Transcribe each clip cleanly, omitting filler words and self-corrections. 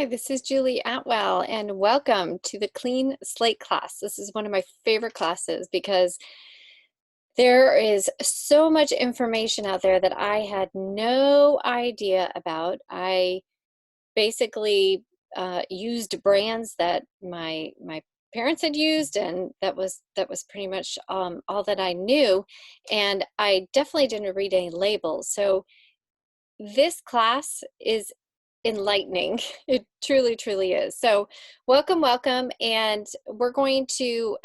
Hi, this is Julie Atwell, and welcome to the Clean Slate class. This is one of my favorite classes because there is so much information out there that I had no idea about. I basically used brands that my parents had used, and that was pretty much all that I knew. And I definitely didn't read any labels. So this class is enlightening. It truly, truly is. So welcome, welcome. And we're going to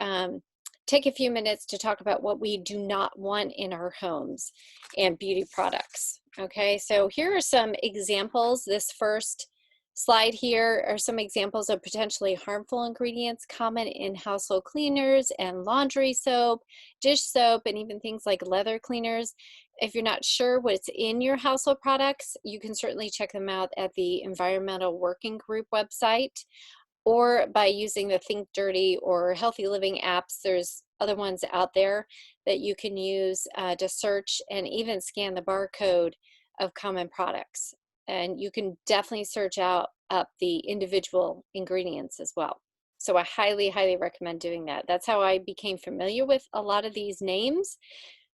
take a few minutes to talk about what we do not want in our homes and beauty products. Okay, so here are some examples. This first slide here are some examples of potentially harmful ingredients common in household cleaners and laundry soap, dish soap, and even things like leather cleaners. If you're not sure what's in your household products, you can certainly check them out at the Environmental Working Group website or by using the Think Dirty or Healthy Living apps. There's other ones out there that you can use to search and even scan the barcode of common products. And you can definitely search up the individual ingredients as well. So I highly, highly recommend doing that. That's how I became familiar with a lot of these names.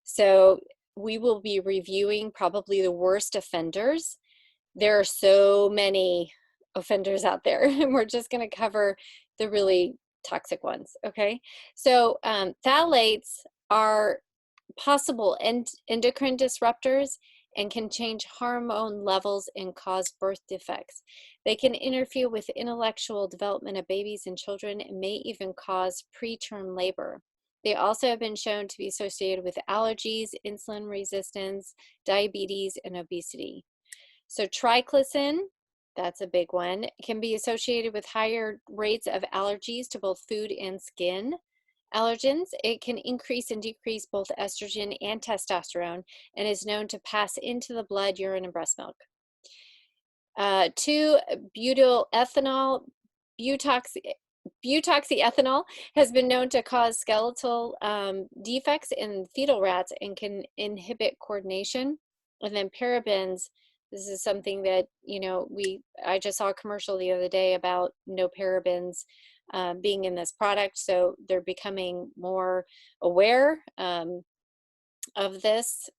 So we will be reviewing probably the worst offenders. There are so many offenders out there, and we're just going to cover the really toxic ones, okay? So phthalates are possible endocrine disruptors and can change hormone levels and cause birth defects. They can interfere with intellectual development of babies and children and may even cause preterm labor. They also have been shown to be associated with allergies, insulin resistance, diabetes, and obesity. So triclosan, that's a big one, can be associated with higher rates of allergies to both food and skin allergens. It can increase and decrease both estrogen and testosterone and is known to pass into the blood, urine, and breast milk. 2-butylethanol, butoxyethanol has been known to cause skeletal defects in fetal rats and can inhibit coordination. And then parabens, this is something that, I just saw a commercial the other day about no parabens being in this product. So they're becoming more aware of this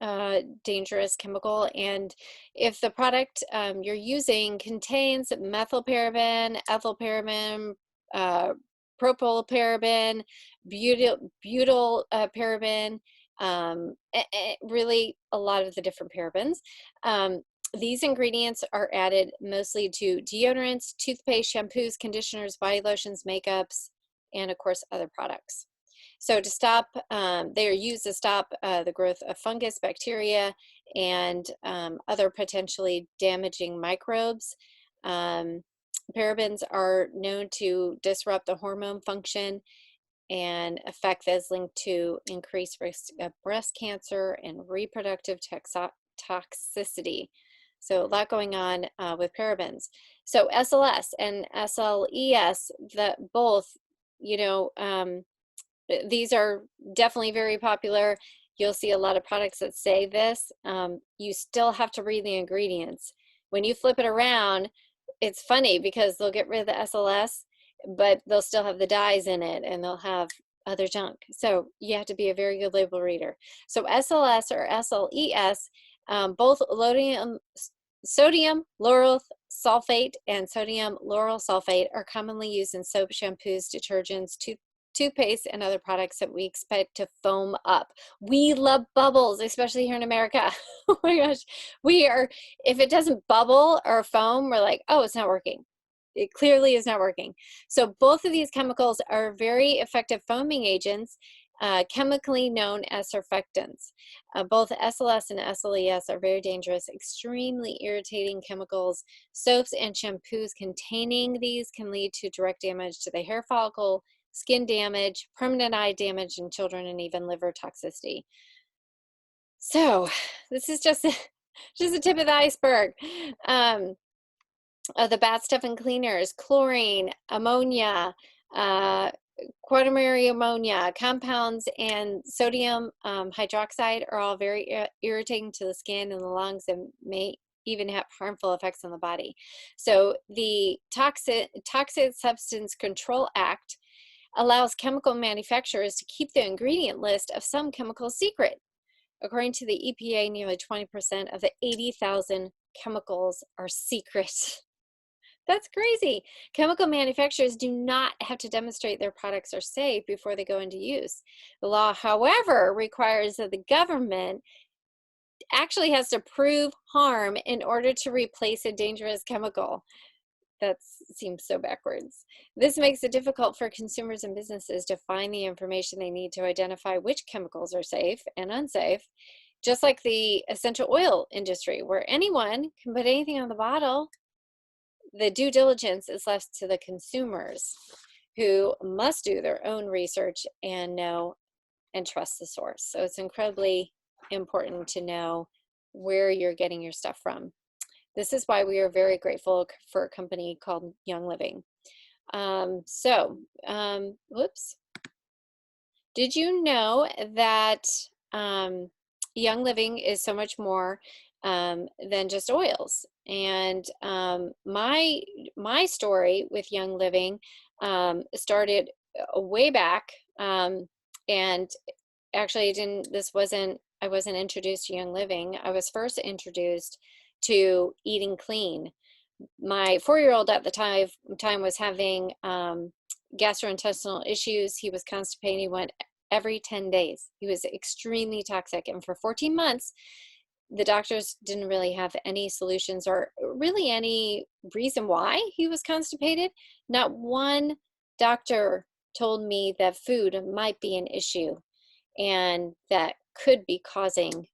dangerous chemical. And if the product you're using contains methylparaben, ethylparaben, propylparaben, butylparaben, really a lot of the different parabens. These ingredients are added mostly to deodorants, toothpaste, shampoos, conditioners, body lotions, makeups, and of course other products. So to stop, they are used to stop the growth of fungus, bacteria, and other potentially damaging microbes. Parabens are known to disrupt the hormone function and effect that is linked to increased risk of breast cancer and reproductive toxicity. So a lot going on with parabens. So SLS and SLES, both, these are definitely very popular. You'll see a lot of products that say this. You still have to read the ingredients. When you flip it around, it's funny because they'll get rid of the SLS, but they'll still have the dyes in it and they'll have other junk. So you have to be a very good label reader. So SLS or SLES, both sodium lauryl sulfate and sodium lauryl sulfate are commonly used in soap, shampoos, detergents, toothpaste, and other products that we expect to foam up. We love bubbles, especially here in America. Oh my gosh. If it doesn't bubble or foam, we're like, oh, it's not working. It clearly is not working. So both of these chemicals are very effective foaming agents, chemically known as surfactants. Both SLS and SLES are very dangerous, extremely irritating chemicals. Soaps and shampoos containing these can lead to direct damage to the hair follicle, skin damage, permanent eye damage in children, and even liver toxicity. So this is just a tip of the iceberg. The bad stuff in cleaners: chlorine, ammonia, quaternary ammonia, compounds, and sodium hydroxide are all very irritating to the skin and the lungs and may even have harmful effects on the body. So the Toxic Substance Control Act allows chemical manufacturers to keep the ingredient list of some chemicals secret. According to the EPA, nearly 20% of the 80,000 chemicals are secret. That's crazy. Chemical manufacturers do not have to demonstrate their products are safe before they go into use. The law, however, requires that the government actually has to prove harm in order to replace a dangerous chemical. That seems so backwards. This makes it difficult for consumers and businesses to find the information they need to identify which chemicals are safe and unsafe, just like the essential oil industry, where anyone can put anything on the bottle. The due diligence is left to the consumers, who must do their own research and know and trust the source. So it's incredibly important to know where you're getting your stuff from. This is why we are very grateful for a company called Young Living. Whoops. Did you know that Young Living is so much more than just oils? And my story with Young Living started way back, and actually I wasn't introduced to Young Living. I was first introduced to eating clean. My 4-year-old at the time was having gastrointestinal issues. He was constipated. He went every 10 days. He was extremely toxic. And for 14 months, the doctors didn't really have any solutions or really any reason why he was constipated. Not one doctor told me that food might be an issue and that could be causing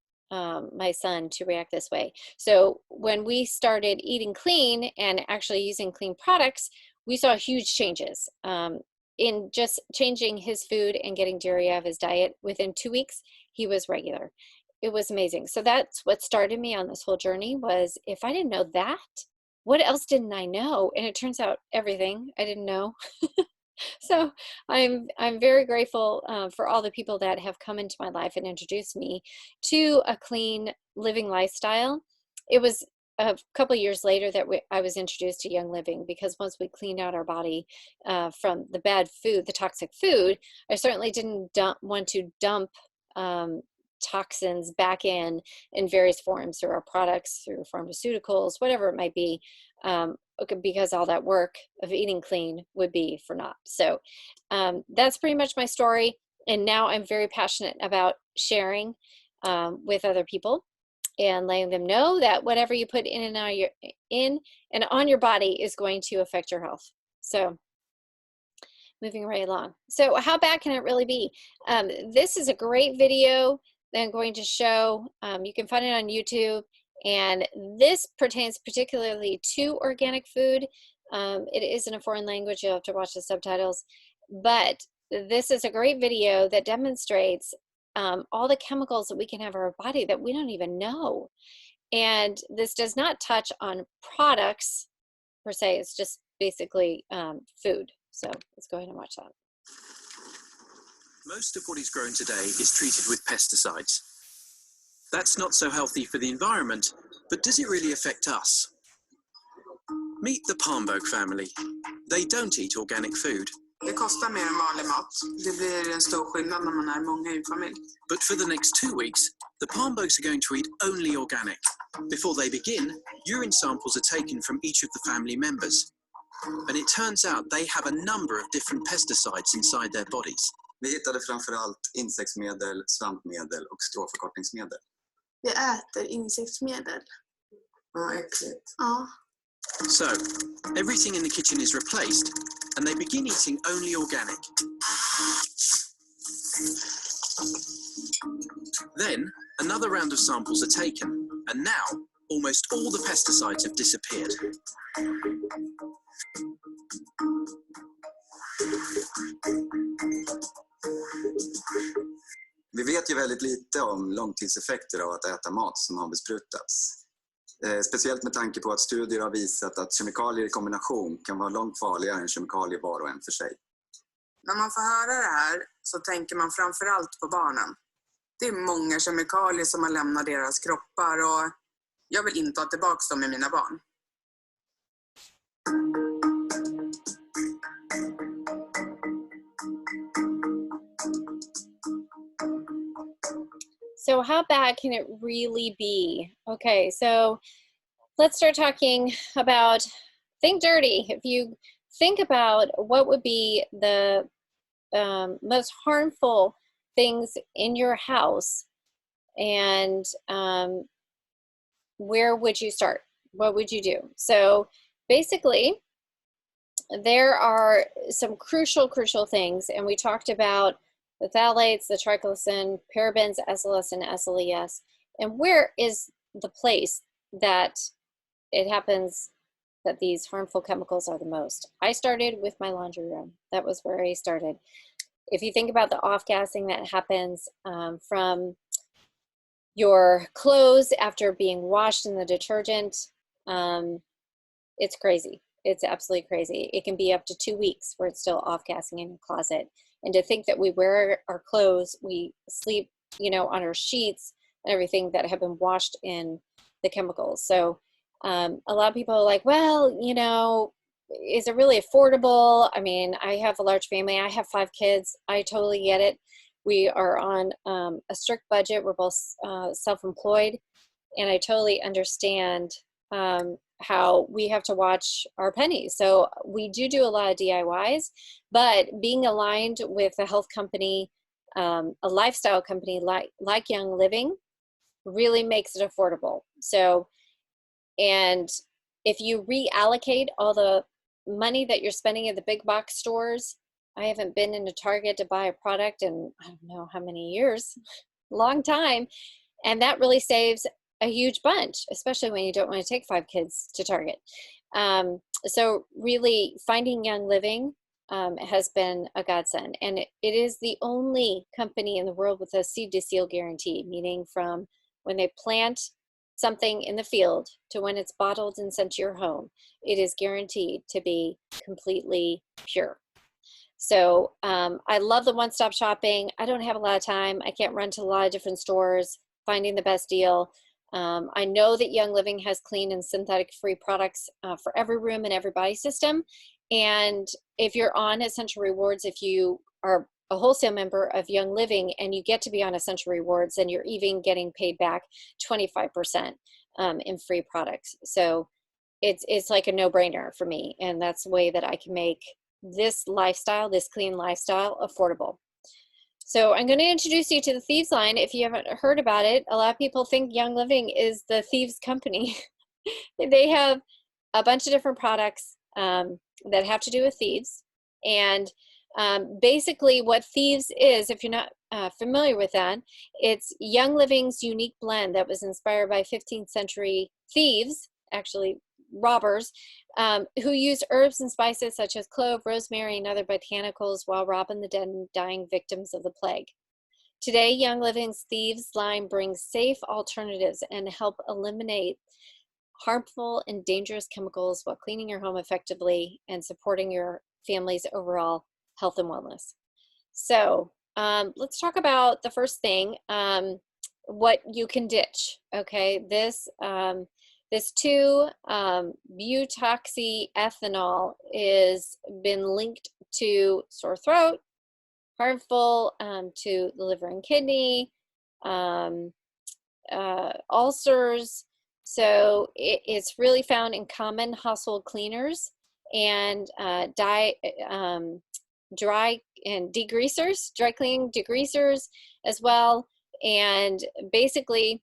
my son to react this way. So when we started eating clean and actually using clean products, we saw huge changes in just changing his food and getting dairy out of his diet. Within 2 weeks, he was regular. It was amazing. So that's what started me on this whole journey, was if I didn't know that, what else didn't I know? And it turns out everything I didn't know. So I'm very grateful for all the people that have come into my life and introduced me to a clean living lifestyle. It was a couple of years later that I was introduced to Young Living, because once we cleaned out our body from the bad food, the toxic food, I certainly didn't want to dump toxins back in various forms through our products, through pharmaceuticals, whatever it might be. Because all that work of eating clean would be for naught. So that's pretty much my story. And now I'm very passionate about sharing with other people and letting them know that whatever you put in and on your body is going to affect your health. So moving right along. So how bad can it really be? This is a great video that I'm going to show. You can find it on YouTube. And this pertains particularly to organic food. It is in a foreign language. You'll have to watch the subtitles. But this is a great video that demonstrates all the chemicals that we can have in our body that we don't even know. And this does not touch on products per se. It's just basically food. So let's go ahead and watch that. Most of what is grown today is treated with pesticides. That's not so healthy for the environment, but does it really affect us? Meet the Palmbok family. They don't eat organic food. Det kostar mer än vanlig mat. Det blir en stor skillnad när man är många i en familj. But for the next 2 weeks, the Palmboks are going to eat only organic. Before they begin, urine samples are taken from each of the family members. And it turns out they have a number of different pesticides inside their bodies. Vi hittade framförallt insektsmedel, svampmedel och stråförkortningsmedel. Vi äter insektsmedel. Ja, äckligt. Ja. So, everything in the kitchen is replaced, and they begin eating only organic. Then, another round of samples are taken, and now, almost all the pesticides have disappeared. Vi vet ju väldigt lite om långtidseffekter av att äta mat som har besprutats. Speciellt med tanke på att studier har visat att kemikalier i kombination kan vara långt farligare än kemikalier var och en för sig. När man får höra det här så tänker man framförallt på barnen. Det är många kemikalier som har lämnat deras kroppar och Jag vill inte ha tillbaka dem med mina barn. So how bad can it really be? Okay, so let's start talking about, think dirty. If you think about what would be the most harmful things in your house, and where would you start? What would you do? So basically, there are some crucial things, and we talked about the phthalates, the triclosan, parabens, SLS, and SLES. And where is the place that it happens that these harmful chemicals are the most? I started with my laundry room. That was where I started. If you think about the off-gassing that happens from your clothes after being washed in the detergent, it's crazy. It's absolutely crazy. It can be up to 2 weeks where it's still off-gassing in your closet. And to think that we wear our clothes, we sleep, on our sheets and everything that have been washed in the chemicals. So a lot of people are like, well, is it really affordable? I mean, I have a large family. I have 5 kids. I totally get it. We are on a strict budget. We're both self-employed, and I totally understand how we have to watch our pennies. So we do a lot of DIYs, but being aligned with a health company, a lifestyle company like Young Living, really makes it affordable. So, and if you reallocate all the money that you're spending at the big box stores, I haven't been into Target to buy a product in I don't know how many years, long time, and that really saves a huge bunch, especially when you don't want to take 5 kids to Target. So really finding Young Living has been a godsend, and it is the only company in the world with a seed to seal guarantee, meaning from when they plant something in the field to when it's bottled and sent to your home, it is guaranteed to be completely pure. So I love the one-stop shopping. I don't have a lot of time. I can't run to a lot of different stores, finding the best deal. I know that Young Living has clean and synthetic-free products for every room and every body system. And if you're on Essential Rewards, if you are a wholesale member of Young Living and you get to be on Essential Rewards, then you're even getting paid back 25% in free products. So it's like a no-brainer for me. And that's the way that I can make this lifestyle, this clean lifestyle, affordable. So I'm going to introduce you to the Thieves line. If you haven't heard about it, a lot of people think Young Living is the Thieves company. They have a bunch of different products that have to do with thieves. And basically what Thieves is, if you're not familiar with that, it's Young Living's unique blend that was inspired by 15th century thieves, actually robbers, who used herbs and spices such as clove, rosemary, and other botanicals while robbing the dead and dying victims of the plague. Today, Young Living's Thieves line brings safe alternatives and help eliminate harmful and dangerous chemicals while cleaning your home effectively and supporting your family's overall health and wellness. So let's talk about the first thing, what you can ditch. Okay, this 2-butoxyethanol is been linked to sore throat, harmful to the liver and kidney, ulcers. So it's really found in common household cleaners and dry and degreasers, dry cleaning degreasers as well. And basically,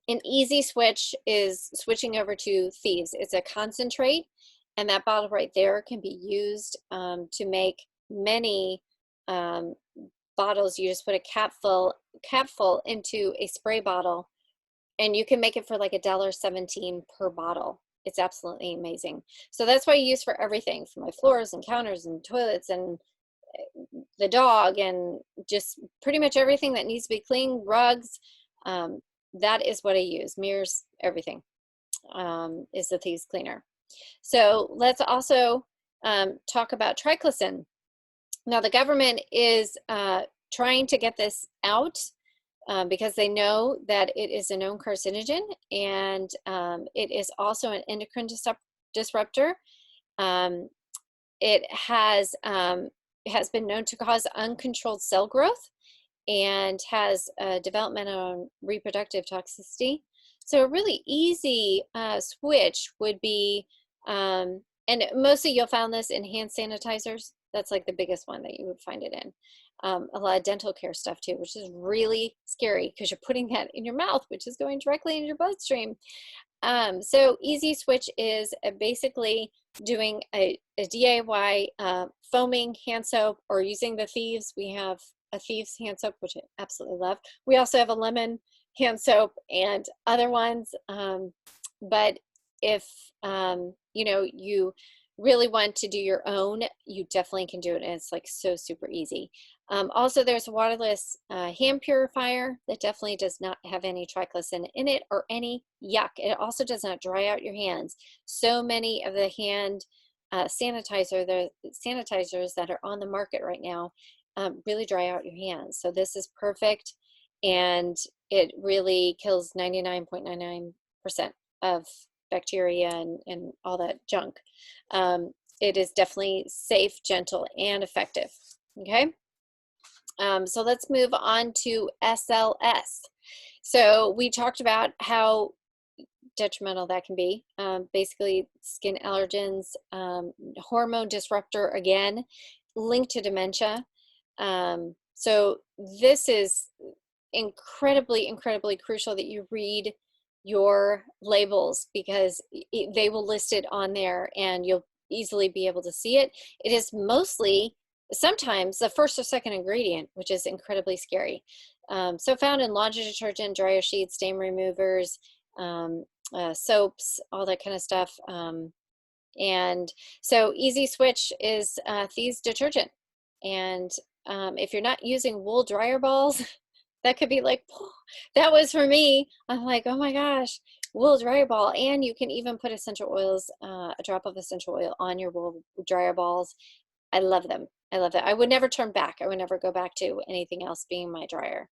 an easy switch is switching over to Thieves. It's a concentrate, and that bottle right there can be used to make many bottles. You just put a capful into a spray bottle, and you can make it for like $1.17 per bottle. It's absolutely amazing. So that's what I use for everything, for my floors and counters and toilets and the dog and just pretty much everything that needs to be cleaned, rugs. That is what I use. Mirrors, everything is the Thieves cleaner. So let's also talk about Triclosan. Now the government is trying to get this out because they know that it is a known carcinogen, and it is also an endocrine disruptor. It has been known to cause uncontrolled cell growth and has developmental and reproductive toxicity. So a really easy switch would be, and mostly you'll find this in hand sanitizers. That's like the biggest one that you would find it in. A lot of dental care stuff too, which is really scary because you're putting that in your mouth, which is going directly in your bloodstream. So easy switch is basically doing a DIY foaming hand soap, or using the Thieves. We have a Thieves hand soap, which I absolutely love. We also have a lemon hand soap and other ones. But if you really want to do your own, you definitely can do it, and it's like so super easy. Also, there's a waterless hand purifier that definitely does not have any triclosan in it or any yuck. It also does not dry out your hands. So many of the hand sanitizers that are on the market right now really dry out your hands. So this is perfect, and it really kills 99.99% of bacteria and all that junk. It is definitely safe, gentle, and effective. Okay. So let's move on to SLS. So we talked about how detrimental that can be. Basically, skin allergens, hormone disruptor, again, linked to dementia. So this is incredibly, incredibly crucial that you read your labels, because they will list it on there and you'll easily be able to see it. It is mostly sometimes the first or second ingredient, which is incredibly scary. So found in laundry detergent, dryer sheets, stain removers, soaps, all that kind of stuff. And so easy switch is Thieves detergent. And if you're not using wool dryer balls, that could be like, that was for me. I'm like, oh my gosh, wool dryer ball. And you can even put essential oils, a drop of essential oil on your wool dryer balls. I love them. I love it. I would never turn back. I would never go back to anything else being my dryer.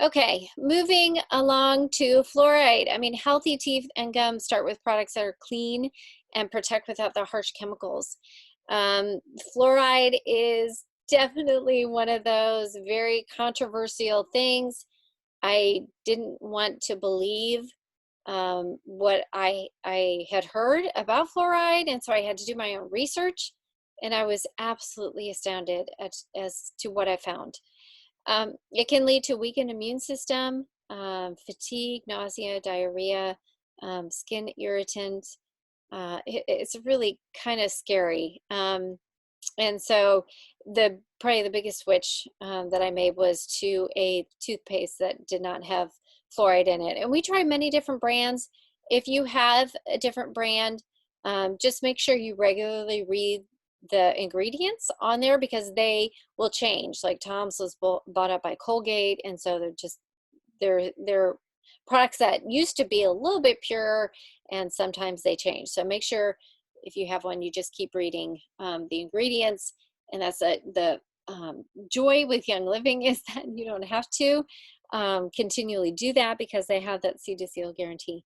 Okay, moving along to fluoride. I mean, healthy teeth and gums start with products that are clean and protect without the harsh chemicals. Fluoride is definitely one of those very controversial things. I didn't want to believe what I had heard about fluoride, and so I had to do my own research, and I was absolutely astounded as to what I found. It can lead to weakened immune system, fatigue, nausea, diarrhea, skin irritant. It's really kind of scary. And so probably the biggest switch that I made was to a toothpaste that did not have fluoride in it. And we tried many different brands. If you have a different brand, just make sure you regularly read the ingredients on there, because they will change. Like Tom's was bought up by Colgate, and so they're products that used to be a little bit pure, and sometimes they change. So make sure if you have one, you just keep reading the ingredients. And that's the joy with Young Living, is that you don't have to continually do that, because they have that seed to seal guarantee.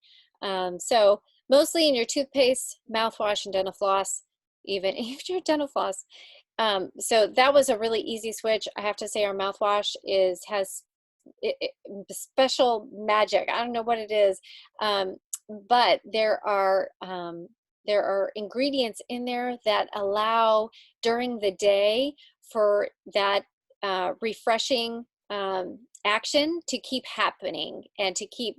So mostly in your toothpaste, mouthwash, and dental floss, even if you're dental floss. So that was a really easy switch. I have to say our mouthwash has special magic. I don't know what it is, but there are ingredients in there that allow during the day for that refreshing action to keep happening and to keep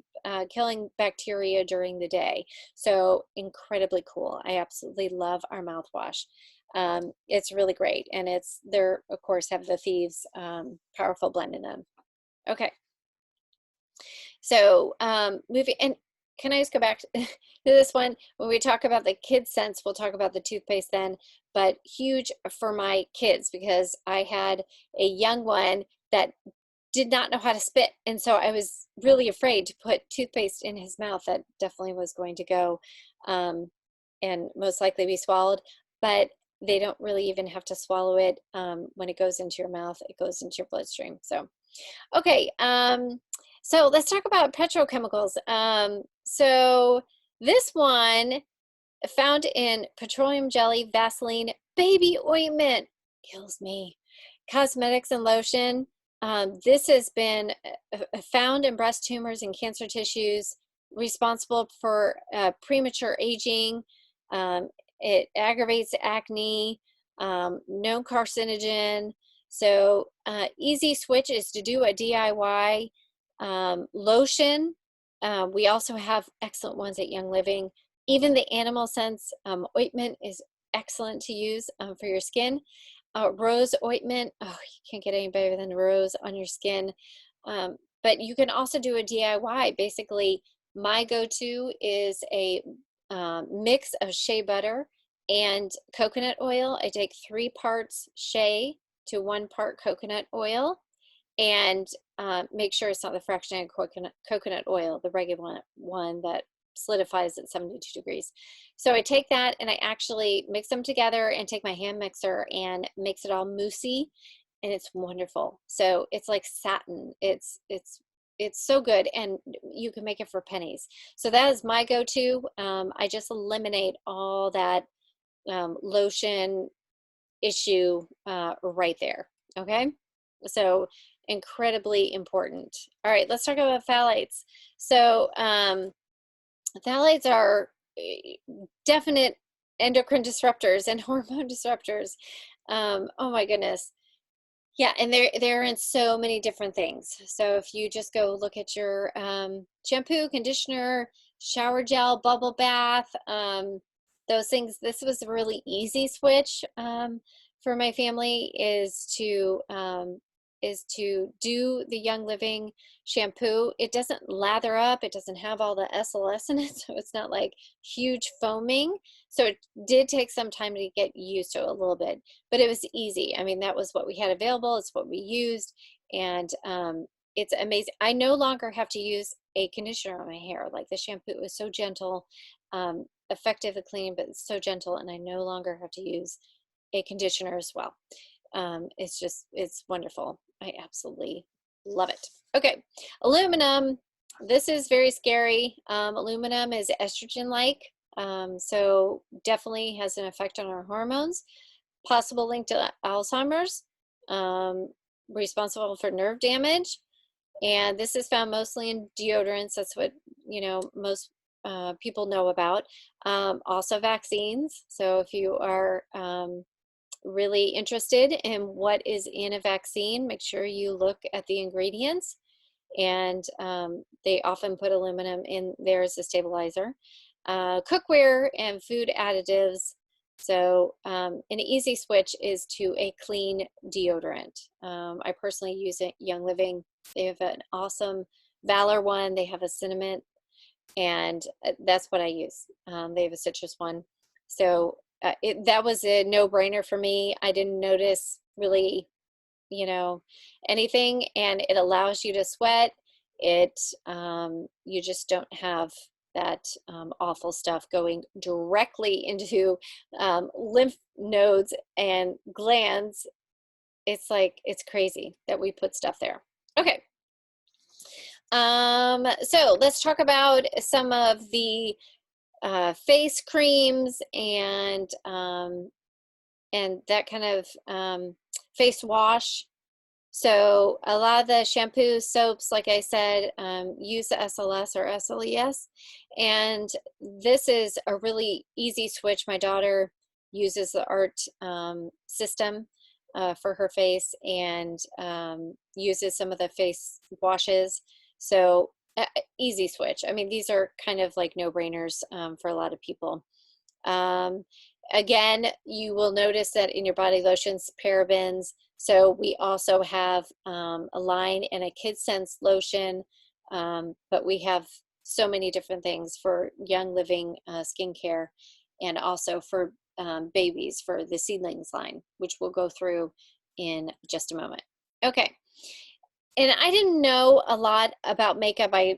killing bacteria during the day. So incredibly cool. I absolutely love our mouthwash. It's really great, and they're of course have the Thieves powerful blend in them. Okay, so moving, and can I just go back to this one? When we talk about the kids scents, we'll talk about the toothpaste then, but huge for my kids, because I had a young one that did not know how to spit, and so I was really afraid to put toothpaste in his mouth. That definitely was going to go and most likely be swallowed, but they don't really even have to swallow it. When it goes into your mouth, it goes into your bloodstream. So Okay, so let's talk about petrochemicals. So this one found in petroleum jelly, Vaseline, baby ointment, kills me. Cosmetics and lotion. This has been found in breast tumors and cancer tissues, responsible for premature aging. It aggravates acne, known carcinogen. So easy switch is to do a DIY lotion. We also have excellent ones at Young Living. Even the Animal Sense ointment is excellent to use for your skin. Rose ointment, oh, you can't get any better than rose on your skin. But you can also do a DIY. Basically, my go-to is a mix of shea butter and coconut oil. I take 3 parts shea to 1 part coconut oil, and make sure it's not the fractionated coconut oil, the regular one that solidifies at 72 degrees. So I take that and I actually mix them together and take my hand mixer and makes it all moussey, and it's wonderful. So it's like satin. It's so good, and you can make it for pennies. So that is my go-to. I just eliminate all that lotion issue right there. Okay, so incredibly important. All right, let's talk about phthalates. So phthalates are definite endocrine disruptors and hormone disruptors. Oh my goodness. Yeah, and they're in so many different things. So if you just go look at your shampoo, conditioner, shower gel, bubble bath, those things, this was a really easy switch for my family, is to do the Young Living shampoo. It doesn't lather up. It doesn't have all the SLS in it, so it's not like huge foaming. So it did take some time to get used to it a little bit, but it was easy. I mean, that was what we had available. It's what we used, and it's amazing. I no longer have to use a conditioner on my hair. Like, the shampoo is so gentle, effective at cleaning, but it's so gentle, and I no longer have to use a conditioner as well. It's wonderful. I absolutely love it. Okay, aluminum. This is very scary. Aluminum is estrogen-like, so definitely has an effect on our hormones. Possible link to Alzheimer's, responsible for nerve damage, and this is found mostly in deodorants. That's what most people know about. Also vaccines. So if you are really interested in what is in a vaccine, make sure you look at the ingredients, and they often put aluminum in there as a stabilizer. Cookware and food additives. So an easy switch is to a clean deodorant. I personally use it Young Living. They have an awesome Valor one. They have a cinnamon, and that's what I use. They have a citrus one. So that was a no-brainer for me. I didn't notice really, anything, and it allows you to sweat. You just don't have that awful stuff going directly into lymph nodes and glands. It's crazy that we put stuff there. Okay. So let's talk about some of the face creams and that kind of face wash. So a lot of the shampoos, soaps, like I said, use the SLS or SLES, and this is a really easy switch. My daughter uses the ART system for her face, and uses some of the face washes. So easy switch. I mean, these are kind of like no-brainers for a lot of people. Again, you will notice that in your body lotions, parabens. So we also have a line and a Kid Sense lotion, but we have so many different things for Young Living skincare, and also for babies for the Seedlings line, which we'll go through in just a moment. Okay. And I didn't know a lot about makeup. I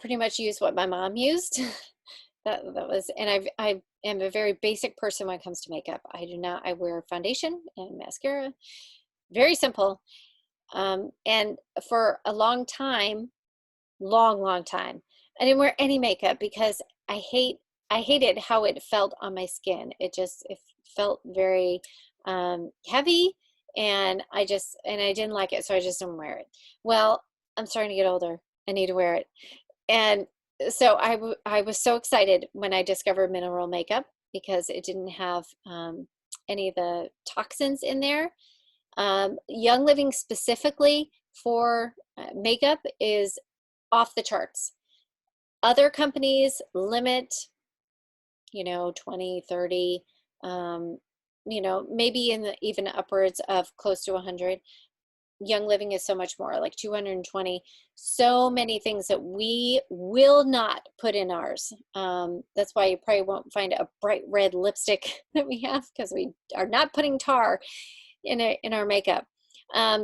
pretty much used what my mom used. that was, and I am a very basic person when it comes to makeup. I wear foundation and mascara. Very simple. And for a long time, long time, I didn't wear any makeup because I hated how it felt on my skin. It felt very heavy, and I didn't like it, so I just didn't wear it. Well, I'm starting to get older. I need to wear it. And so I was so excited when I discovered mineral makeup because it didn't have any of the toxins in there. Young Living specifically for makeup is off the charts. Other companies limit, 20, 30, maybe even upwards of close to 100. Young Living is so much more, like 220. So many things that we will not put in ours. That's why you probably won't find a bright red lipstick that we have, because we are not putting tar in our makeup.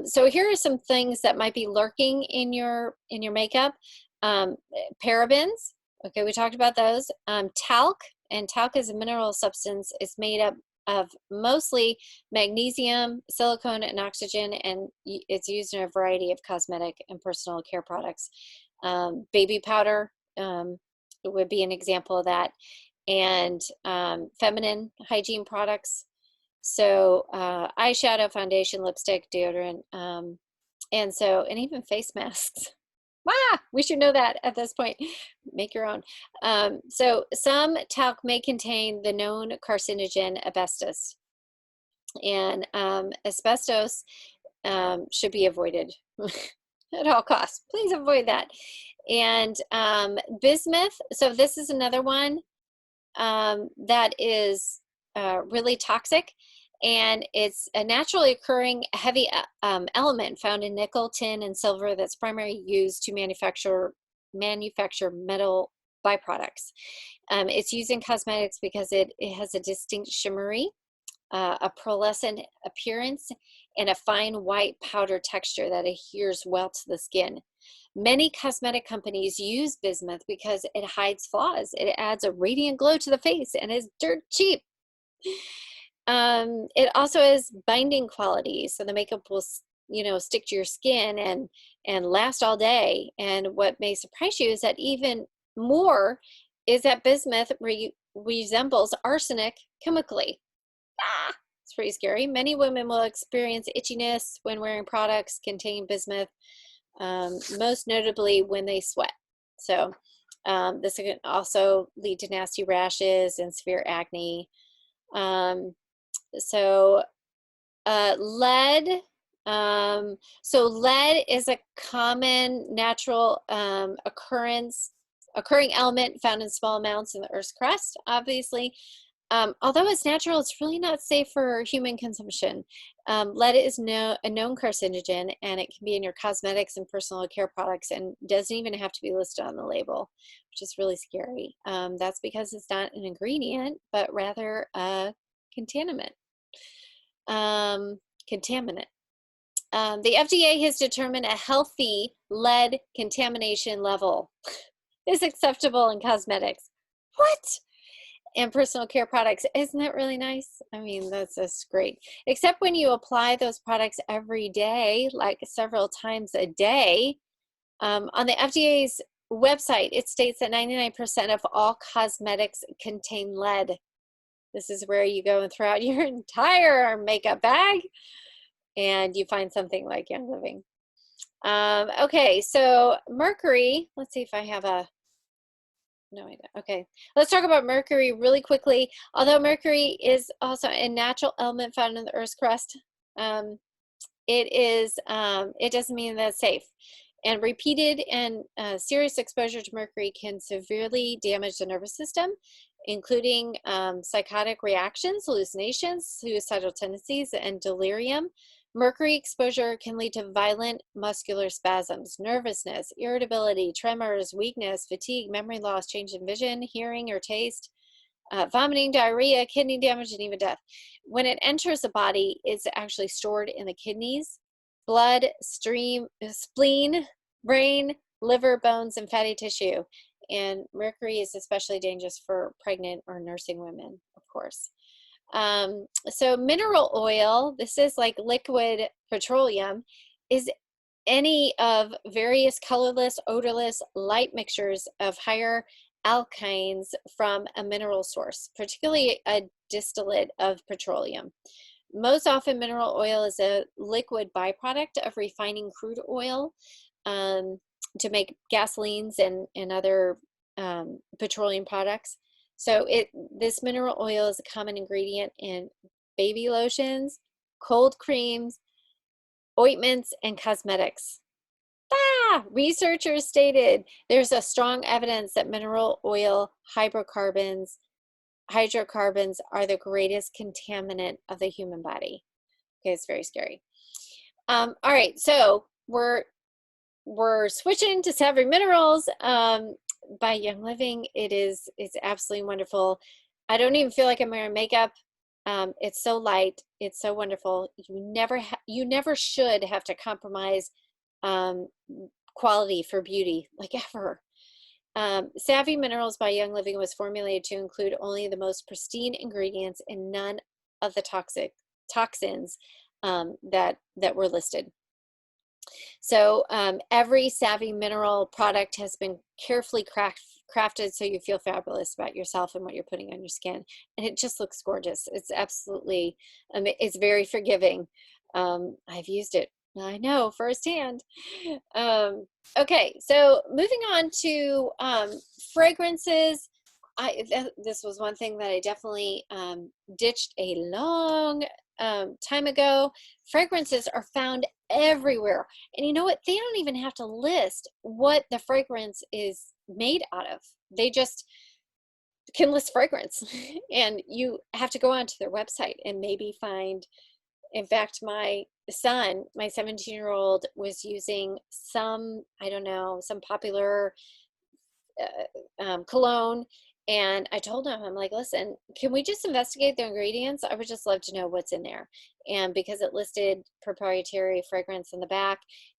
So here are some things that might be lurking in your makeup. Parabens. Okay, we talked about those. Talc, and talc is a mineral substance. It's made up of mostly magnesium, silicone, and oxygen, and it's used in a variety of cosmetic and personal care products. Baby powder would be an example of that, and feminine hygiene products. So eyeshadow, foundation, lipstick, deodorant, and even face masks. We should know that at this point. Make your own. So some talc may contain the known carcinogen asbestos, and asbestos should be avoided at all costs. Please avoid that. And bismuth. So this is another one that is really toxic. And it's a naturally occurring heavy element found in nickel, tin, and silver that's primarily used to manufacture metal byproducts. It's used in cosmetics because it has a distinct shimmery, a pearlescent appearance, and a fine white powder texture that adheres well to the skin. Many cosmetic companies use bismuth because it hides flaws. It adds a radiant glow to the face and is dirt cheap. It also has binding qualities, so the makeup will, stick to your skin and last all day. And what may surprise you is that even more is that bismuth resembles arsenic chemically. It's pretty scary. Many women will experience itchiness when wearing products containing bismuth, most notably when they sweat. So this can also lead to nasty rashes and severe acne. Lead. So lead is a common natural occurring element found in small amounts in the Earth's crust, obviously. Although it's natural, it's really not safe for human consumption. Lead is a known carcinogen, and it can be in your cosmetics and personal care products, and doesn't even have to be listed on the label, which is really scary. That's because it's not an ingredient, but rather a contaminant. The FDA has determined a healthy lead contamination level is acceptable in cosmetics. What? And personal care products. Isn't that really nice? I mean, that's just great. Except when you apply those products every day, like several times a day. On the FDA's website, it states that 99% of all cosmetics contain lead. This is where you go and throw out your entire makeup bag and you find something like Young Living. Okay, so mercury, let's see if I have no idea. Okay, let's talk about mercury really quickly. Although mercury is also a natural element found in the Earth's crust, it doesn't mean that it's safe. And repeated and serious exposure to mercury can severely damage the nervous system, including psychotic reactions, hallucinations, suicidal tendencies, and delirium. Mercury exposure can lead to violent muscular spasms, nervousness, irritability, tremors, weakness, fatigue, memory loss, change in vision, hearing, or taste, vomiting, diarrhea, kidney damage, and even death. When it enters the body, it's actually stored in the kidneys, blood, spleen, brain, liver, bones, and fatty tissue. And mercury is especially dangerous for pregnant or nursing women, of course. So mineral oil, this is like liquid petroleum, is any of various colorless, odorless, light mixtures of higher alkynes from a mineral source, particularly a distillate of petroleum. Most often, mineral oil is a liquid byproduct of refining crude oil to make gasolines and other petroleum products. So this mineral oil is a common ingredient in baby lotions, cold creams, ointments, and cosmetics. Researchers stated there's a strong evidence that mineral oil hydrocarbons are the greatest contaminant of the human body. Okay, it's very scary. All right, so we're switching to Savvy Minerals by Young Living. It's absolutely wonderful. I don't even feel like I'm wearing makeup. It's so light. It's so wonderful. You never should have to compromise quality for beauty, like ever. Savvy Minerals by Young Living was formulated to include only the most pristine ingredients and none of the toxins that were listed. So every Savvy Mineral product has been carefully crafted so you feel fabulous about yourself and what you're putting on your skin, and it just looks gorgeous. It's absolutely, it's very forgiving. I've used it, I know firsthand. Okay, so moving on to fragrances. This was one thing that I definitely ditched a long time ago. Fragrances are found everywhere, and you know what? They don't even have to list what the fragrance is made out of. They just can list fragrance, and you have to go onto their website and maybe find. In fact, my son, my 17-year-old, was using some, I don't know, some popular cologne. And I told him, I'm like, listen, can we just investigate the ingredients? I would just love to know what's in there. And because it listed proprietary fragrance in the back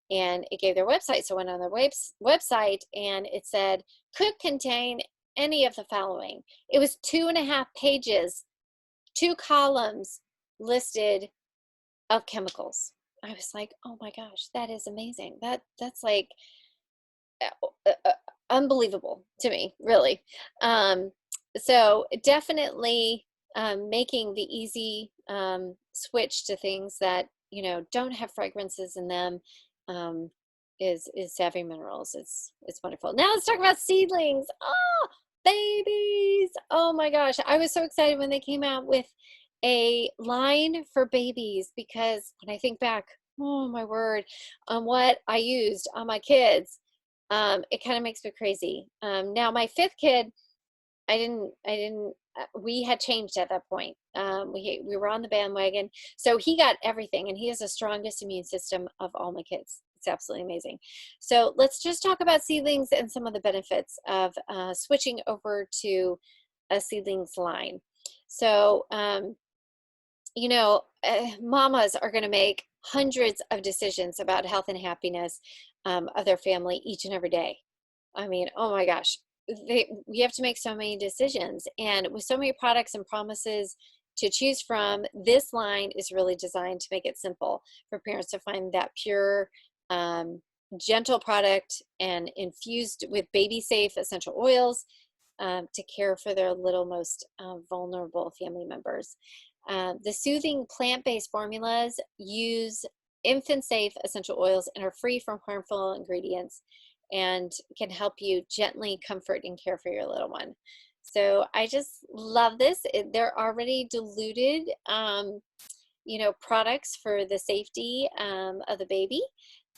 and it gave their website, so I went on their website and it said, could contain any of the following. It was 2.5 pages, 2 columns listed of chemicals. I was like, oh my gosh, that is amazing. That's like unbelievable to me, really. So definitely making the easy switch to things that don't have fragrances in them is Savvy Minerals. It's wonderful. Now let's talk about Seedlings. Oh, babies! Oh my gosh, I was so excited when they came out with a line for babies, because when I think back, oh my word, on what I used on my kids, it kind of makes me crazy. Now my 5th kid, we had changed at that point. We were on the bandwagon, so he got everything, and he has the strongest immune system of all my kids. It's absolutely amazing. So let's just talk about Seedlings and some of the benefits of switching over to a Seedlings line. So mamas are going to make hundreds of decisions about health and happiness of their family each and every day. I mean, oh my gosh, we have to make so many decisions, and with so many products and promises to choose from, this line is really designed to make it simple for parents to find that pure, gentle product and infused with baby-safe essential oils to care for their little most vulnerable family members. The soothing plant-based formulas use infant-safe essential oils and are free from harmful ingredients and can help you gently comfort and care for your little one. So I just love this. They're already diluted, products for the safety of the baby,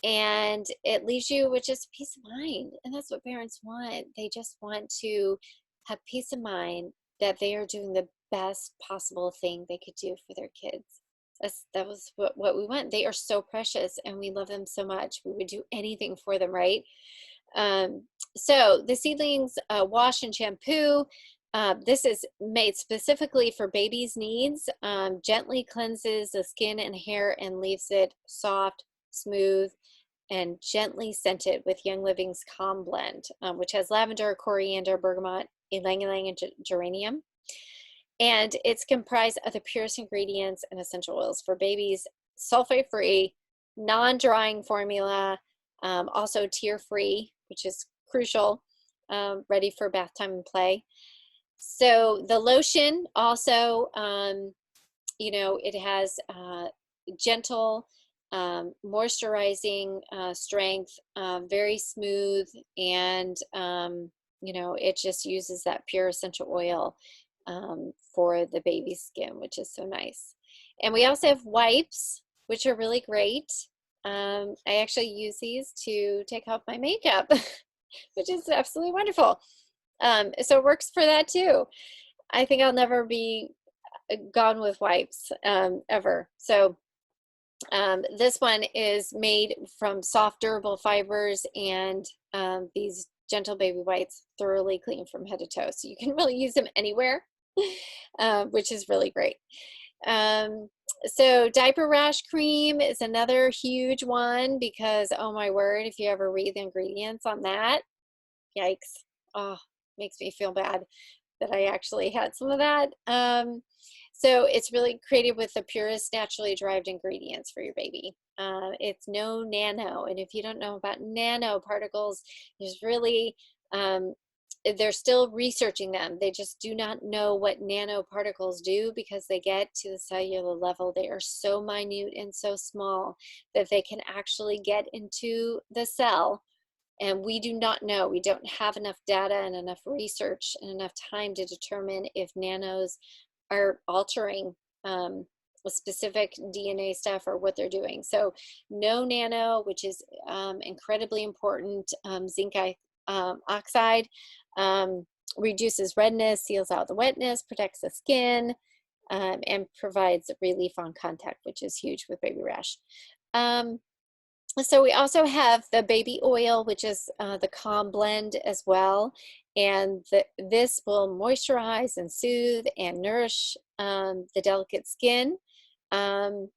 and it leaves you with just peace of mind. And that's what parents want. They just want to have peace of mind that they are doing the best possible thing they could do for their kids. That was what we want. They are so precious, and we love them so much. We would do anything for them, right? So the Seedlings wash and shampoo. This is made specifically for babies' needs. Gently cleanses the skin and hair and leaves it soft, smooth, and gently scented with Young Living's Calm Blend, which has lavender, coriander, bergamot, ylang-ylang, and geranium. And it's comprised of the purest ingredients and essential oils for babies, sulfate-free, non-drying formula, also tear-free, which is crucial, ready for bath time and play. So the lotion also, you know, it has gentle moisturizing strength, very smooth, and you know, it just uses that pure essential oil for the baby's skin, which is so nice. And we also have wipes, which are really great. I actually use these to take off my makeup, which is absolutely wonderful. So it works for that too. I think I'll never be gone with wipes ever. So this one is made from soft, durable fibers, and these gentle baby wipes thoroughly clean from head to toe. So you can really use them anywhere, which is really great. So diaper rash cream is another huge one because, oh my word, if you ever read the ingredients on that, yikes. Oh, makes me feel bad that I actually had some of that. So it's really created with the purest naturally derived ingredients for your baby. It's no nano, and if you don't know about nanoparticles, there's really, they're still researching them. They just do not know what nanoparticles do because they get to the cellular level. They are so minute and so small that they can actually get into the cell. And we do not know, we don't have enough data and enough research and enough time to determine if nanos are altering specific DNA stuff or what they're doing. So no nano, which is incredibly important. Zinc oxide reduces redness, seals out the wetness, protects the skin, and provides relief on contact, which is huge with baby rash. So we also have the baby oil, which is the Calm Blend as well. And this will moisturize and soothe and nourish the delicate skin. And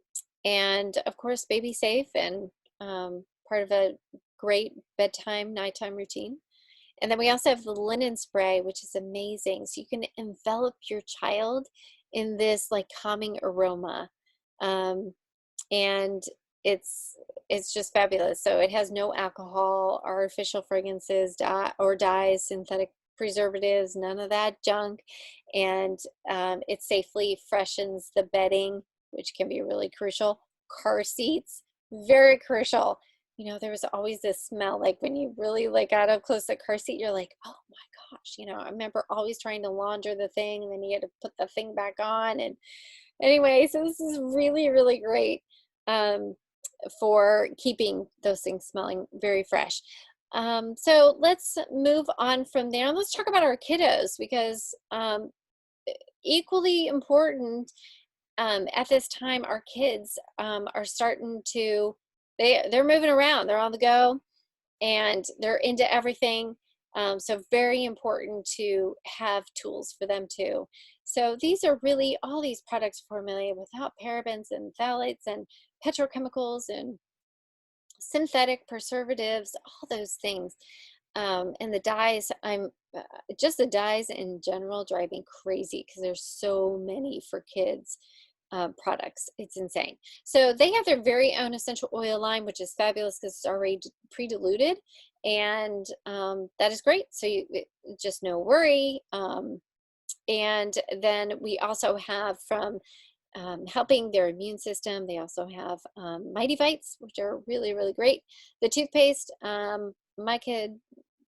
of course, baby safe and part of a great bedtime, nighttime routine. And then we also have the linen spray, which is amazing. So you can envelop your child in this like calming aroma. And it's just fabulous. So it has no alcohol, artificial fragrances, or dyes, synthetic preservatives, none of that junk. And it safely freshens the bedding, which can be really crucial. Car seats, very crucial. You know, there was always this smell, like when you really like got up close to the car seat, you're like, oh my gosh, you know, I remember always trying to launder the thing and then you had to put the thing back on. And anyway, so this is really, really great for keeping those things smelling very fresh. So let's move on from there. Let's talk about our kiddos because equally important at this time, our kids are starting to, they're moving around, they're on the go, and they're into everything. So very important to have tools for them too. So these are really, all these products formulated without parabens and phthalates and petrochemicals and synthetic preservatives, all those things. And the dyes, just the dyes in general drive me crazy because there's so many for kids products. It's insane. So they have their very own essential oil line, which is fabulous because it's already pre-diluted, and that is great. So just no worry. And then we also have from helping their immune system, they also have Mighty Bites, which are really, really great. The toothpaste, my kid,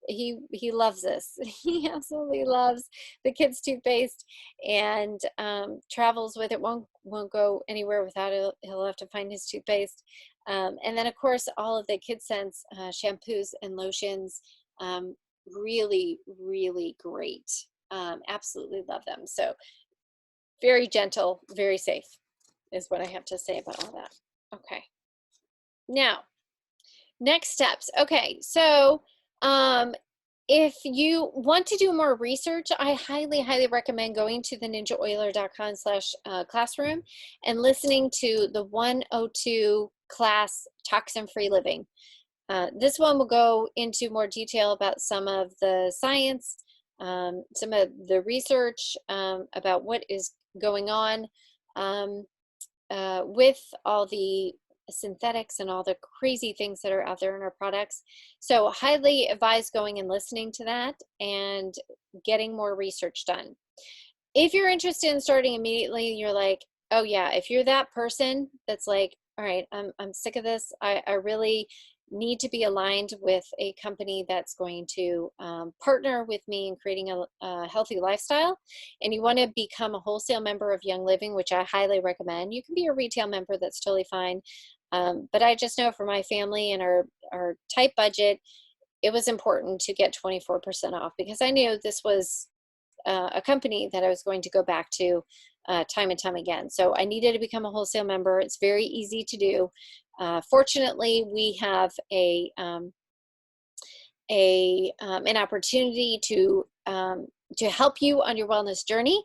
he loves this. He absolutely loves the kids' toothpaste and travels with it. Won't go anywhere without it. He'll have to find his toothpaste. And then of course all of the Kid Sense shampoos and lotions, really, really great. Absolutely love them. So very gentle, very safe is what I have to say about all that. Okay. Now, next steps. Okay, so if you want to do more research, I highly, highly recommend going to the ninjaoiler.com/classroom and listening to the 102 class Toxin-Free Living. This one will go into more detail about some of the science, some of the research about what is going on with all the synthetics and all the crazy things that are out there in our products. So highly advise going and listening to that and getting more research done. If you're interested in starting immediately, you're like, oh yeah, if you're that person that's like, all right, I'm sick of this. I really need to be aligned with a company that's going to partner with me in creating a healthy lifestyle, and you want to become a wholesale member of Young Living, which I highly recommend. You can be a retail member, that's totally fine. But I just know for my family and our tight budget, it was important to get 24% off because I knew this was a company that I was going to go back to time and time again. So I needed to become a wholesale member. It's very easy to do. Fortunately, we have an opportunity to help you on your wellness journey,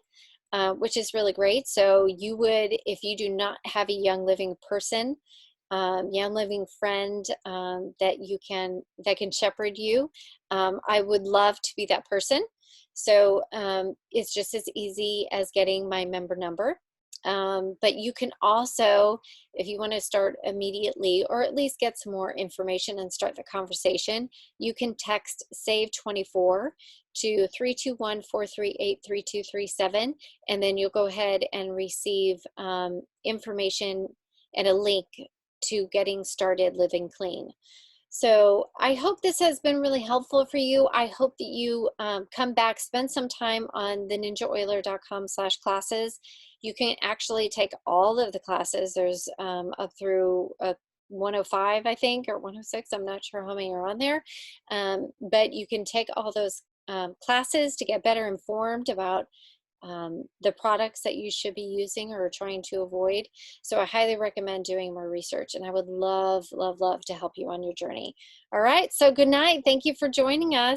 which is really great. So you would, if you do not have a Young Living person, Young Living friend that can shepherd you, I would love to be that person. So it's just as easy as getting my member number. But you can also, if you want to start immediately or at least get some more information and start the conversation, you can text SAVE24 to 321-438-3237, and then you'll go ahead and receive information and a link to getting started living clean. So I hope this has been really helpful for you. I hope that you come back, spend some time on the ninjaoiler.com/classes. You can actually take all of the classes. There's up through 105, I think, or 106. I'm not sure how many are on there. But you can take all those classes to get better informed about the products that you should be using or trying to avoid. So I highly recommend doing more research, and I would love, love, love to help you on your journey. All right, so good night. Thank you for joining us.